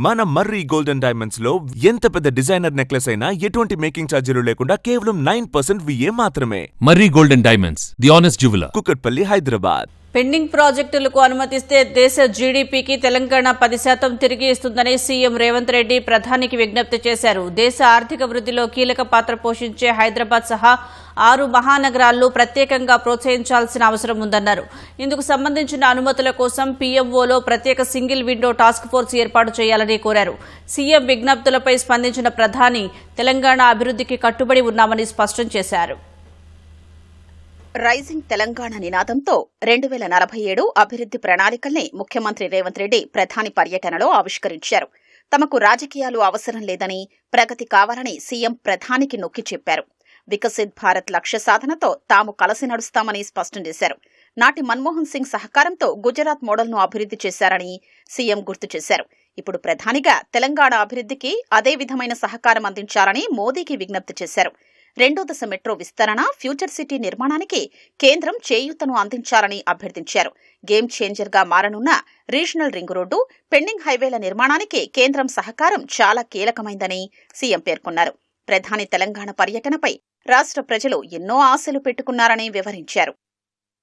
మన మర్రి golden diamonds లో ఎంత పెద్ద డిజైనర్ నెక్లెస్ అయినా ఎటువంటి మేకింగ్ ఛార్జీలు లేకుండా కేవలం 9% VA మాత్రమే. Marri golden diamonds, the honest jeweller, Kukatpally, Hyderabad. Pending ప్రాజెక్టులకు అనుమతిస్తే దేశ జీడీపీకి తెలంగాణ 10% తిరిగి ఇస్తుందని సీఎం రేవంత్ రెడ్డి ప్రధానికి విజ్ఞప్తి చేశారు. దేశ ఆర్థిక వృద్ధిలో కీలక పాత్ర పోషించే హైదరాబాద్ సహా 6 మహానగరాలను ప్రత్యేకంగా ప్రోత్సహించాల్సిన అవసరం ఉందన్నారు. ఇందుకు సంబంధించిన అనుమతుల కోసం పీఎంఓలో ప్రత్యేక సింగిల్ విండో టాస్క్ ఫోర్స్ ఏర్పాటు చేయాలని కోరారు. సీఎం విజ్ఞప్తులపై స్పందించిన ప్రధాని తెలంగాణ అభివృద్ధికి కట్టుబడి ఉన్నామని స్పష్టం చేశారు. రైజింగ్ తెలంగాణ నినాదంతో 2047 అభివృద్ధి ప్రణాళికల్ని ముఖ్యమంత్రి రేవంత్ రెడ్డి ప్రధాని పర్యటనలో ఆవిష్కరించారు. తమకు రాజకీయాలు అవసరం లేదని, ప్రగతి కావాలని సీఎం ప్రధానికి నొక్కి చెప్పారు. వికసిత్ భారత్ లక్ష్య సాధనతో తాము కలిసి నడుస్తామని స్పష్టం చేశారు. నాటి మన్మోహన్ సింగ్ సహకారంతో గుజరాత్ మోడల్ను అభివృద్ధి చేశారని సీఎం గుర్తు చేశారు. ఇప్పుడు ప్రధానిగా తెలంగాణ అభివృద్ధికి అదే విధమైన సహకారం అందించాలని మోదీకి విజ్ఞప్తి చేశారు. 2వ దశ మెట్రో విస్తరణ, ఫ్యూచర్ సిటీ నిర్మాణానికి కేంద్రం చేయూతను అందించాలని అభ్యర్థించారు. గేమ్ చేంజర్ గా మారనున్న రీజనల్ రింగ్ రోడ్డు, పెండింగ్ హైవేల నిర్మాణానికి కేంద్రం సహకారం చాలా కీలకమైందని సీఎం పేర్కొన్నారు. ప్రధాని తెలంగాణ పర్యటనపై రాష్ట్ర ప్రజలు ఎన్నో ఆశలు పెట్టుకున్నారని వివరించారు.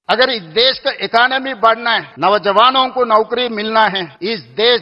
अगर इस देश का इकोनॉमी बढ़ना है, नौजवानों को नौकरी मिलना है, इस देश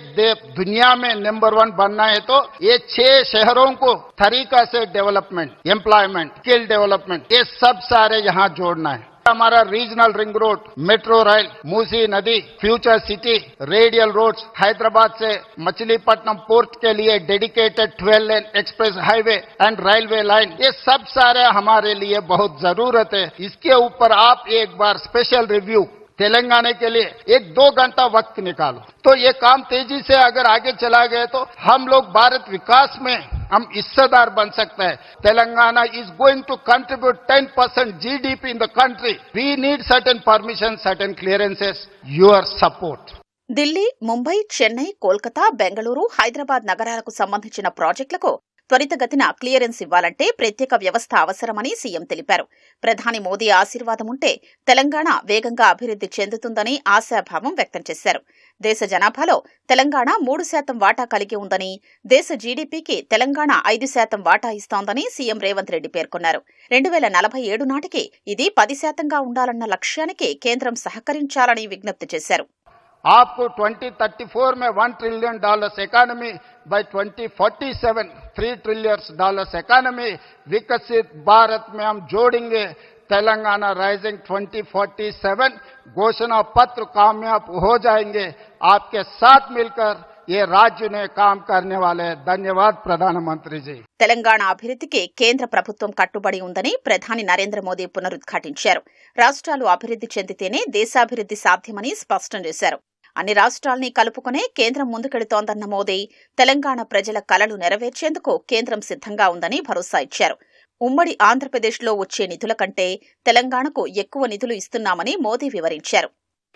दुनिया में नंबर 1 बनना है, तो ये 6 शहरों को तरीका से डेवलपमेंट, एम्प्लॉयमेंट, स्किल डेवलपमेंट, ये सब सारे यहाँ जोड़ना है. हमारा regional ring road, metro rail, Musi नदी, future city, radial roads, Hyderabad से मछलीपट्टनम पोर्ट के लिए dedicated 12 lane express highway and railway line, ये सब सारे हमारे लिए बहुत जरूरत है. इसके ऊपर आप एक बार स्पेशल रिव्यू तेलंगाना के लिए 1-2 घंटा वक्त निकालो, तो ये काम तेजी से अगर आगे चला गया तो हम लोग भारत विकास में हम हिस्सेदार बन सकते हैं. Telangana is going to contribute 10% GDP in the country. We need certain permissions, certain clearances, your support. Delhi, Mumbai, Chennai, Kolkata, Bengaluru, Hyderabad నగరాలకు సంబంధించిన ప్రాజెక్టులకు త్వరితగతిన క్లియరెన్స్ ఇవ్వాలంటే ప్రత్యేక వ్యవస్థ అవసరమని సీఎం తెలిపారు. ప్రధాని మోదీ ఆశీర్వాదం ఉంటే తెలంగాణ వేగంగా అభివృద్ధి చెందుతుందని ఆశాభావం వ్యక్తం చేశారు. దేశ జనాభాలో తెలంగాణ 3% వాటా కలిగి ఉందని, దేశ జీడీపీకి తెలంగాణ 5% వాటా ఇస్తోందని సీఎం రేవంత్ రెడ్డి పేర్కొన్నారు. 2047 నాటికి ఇది 10%గా ఉండాలన్న లక్ష్యానికి కేంద్రం సహకరించాలని విజ్ఞప్తి చేశారు. आपको 2034 में $1 trillion economy, by 2047 $3 trillion economy, विकसित भारत में हम जोड़ेंगे. तेलंगाना राइजिंग 2047 घोषणा पत्र कामयाब हो जाएंगे. आपके साथ मिलकर ये राज्य ने काम करने वाले. धन्यवाद प्रधानमंत्री जी. తెలంగాణ అభివృద్ధికి కేంద్ర ప్రభుత్వం కట్టుబడి ఉందని ప్రధాని నరేంద్ర మోదీ పునరుద్ఘాటించారు. రాష్ట్రాలు అభివృద్ధి చెందితేనే దేశాభివృద్ధి సాధ్యమని స్పష్టం చేశారు. అన్ని రాష్ట్రాల్ని కలుపుకునే కేంద్రం ముందుకెడుతోందన్న మోదీ తెలంగాణ ప్రజల కలలు నెరవేర్చేందుకు కేంద్రం సిద్ధంగా ఉందని భరోసా ఇచ్చారు. ఉమ్మడి ఆంధ్రప్రదేశ్లో వచ్చే నిధుల కంటే తెలంగాణకు ఎక్కువ నిధులు ఇస్తున్నామని మోదీ వివరించారు.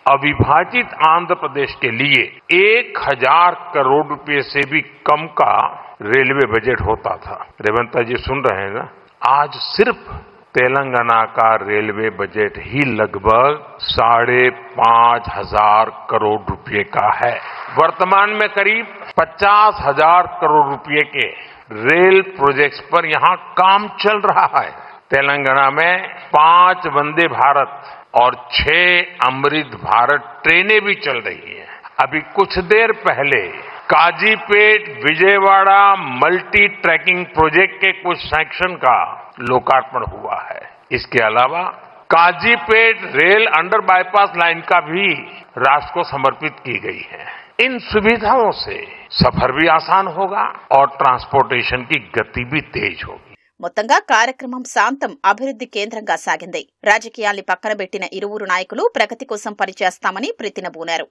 अविभाजित आंध्र प्रदेश के लिए 1000 करोड़ रुपए से भी कम का रेलवे बजट होता था. रेवंत जी सुन रहे हैं ना? आज सिर्फ तेलंगाना का रेलवे बजट ही लगभग 5,500 करोड़ रुपए का है. वर्तमान में करीब 50,000 करोड़ रुपए के रेल प्रोजेक्ट्स पर यहां काम चल रहा है. तेलंगाना में 5 वंदे भारत और 6 अमृत भारत ट्रेनें भी चल रही हैं. अभी कुछ देर पहले Kazipet Vijayawada multi tracking project के कुछ सेक्शन का लोकार्पण हुआ है. इसके अलावा Kazipet rail under bypass line का भी राष्ट्र को समर्पित की गई है. इन सुविधाओं से सफर भी आसान होगा और ट्रांसपोर्टेशन की गति भी तेज होगी. మొత్తంగా కార్యక్రమం శాంతం అభివృద్ధి కేంద్రంగా సాగింది. రాజకీయాల్ని పక్కన పెట్టిన ఇరువురు నాయకులు ప్రగతి కోసం పనిచేస్తామని ప్రతినబూనారు.